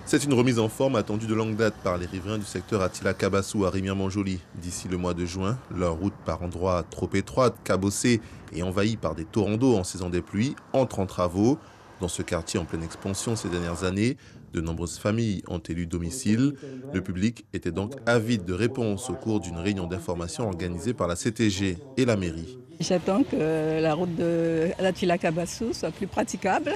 C'est une remise en forme attendue de longue date par les riverains du secteur Attila-Kabassou à Remire-Montjoly. D'ici le mois de juin, leur route par endroits trop étroite, cabossée et envahie par des torrents d'eau en saison des pluies entre en travaux. Dans ce quartier en pleine expansion ces dernières années, de nombreuses familles ont élu domicile. Le public était donc avide de réponses au cours d'une réunion d'information organisée par la CTG et la mairie. J'attends que la route de Attila-Kabassou soit plus praticable.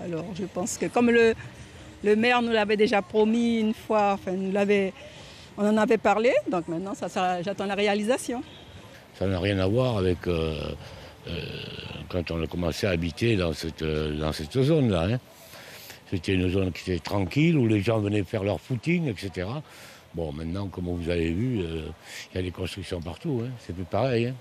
Alors je pense que comme le maire nous l'avait déjà promis une fois, on en avait parlé, donc maintenant j'attends la réalisation. Ça n'a rien à voir avec quand on a commencé à habiter dans cette zone-là. Hein. C'était une zone qui était tranquille, où les gens venaient faire leur footing, etc. Bon, maintenant, comme vous avez vu, il y a des constructions partout, hein. C'est plus pareil. Hein.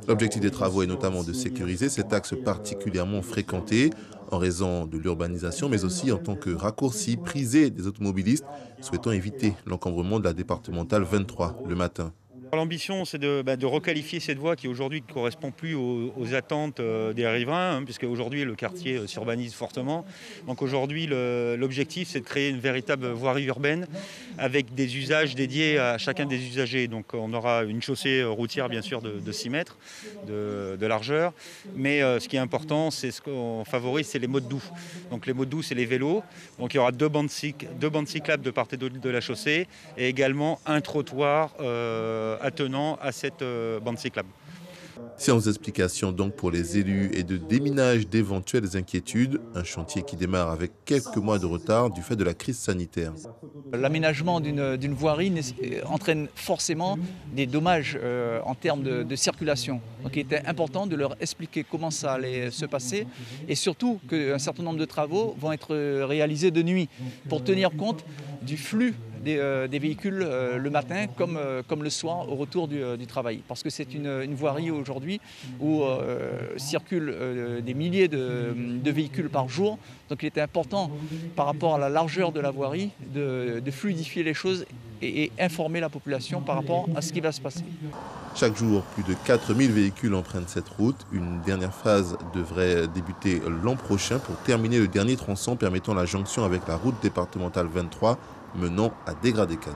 L'objectif des travaux est notamment de sécuriser cet axe particulièrement fréquenté en raison de l'urbanisation, mais aussi en tant que raccourci prisé des automobilistes souhaitant éviter l'encombrement de la départementale 23 le matin. L'ambition, c'est de requalifier cette voie qui aujourd'hui ne correspond plus aux attentes des riverains, hein, puisque aujourd'hui le quartier s'urbanise fortement. Donc aujourd'hui, l'objectif, c'est de créer une véritable voirie urbaine avec des usages dédiés à chacun des usagers. Donc on aura une chaussée routière, bien sûr, de 6 mètres de largeur. Mais ce qui est important, c'est ce qu'on favorise, c'est les modes doux. Donc les modes doux, c'est les vélos. Donc il y aura deux bandes cyclables de part et d'autre de la chaussée et également un trottoir attenant à cette bande cyclable. Séance d'explication donc pour les élus et de déminage d'éventuelles inquiétudes, un chantier qui démarre avec quelques mois de retard du fait de la crise sanitaire. L'aménagement d'une voirie entraîne forcément des dommages en termes de circulation. Donc il était important de leur expliquer comment ça allait se passer et surtout qu'un certain nombre de travaux vont être réalisés de nuit pour tenir compte du flux des véhicules le matin comme le soir au retour du travail. Parce que c'est une voirie aujourd'hui où circulent des milliers de véhicules par jour. Donc il était important par rapport à la largeur de la voirie de fluidifier les choses et informer la population par rapport à ce qui va se passer. Chaque jour, plus de 4000 véhicules empruntent cette route. Une dernière phase devrait débuter l'an prochain pour terminer le dernier tronçon permettant la jonction avec la route départementale 23 menant à Degradékane.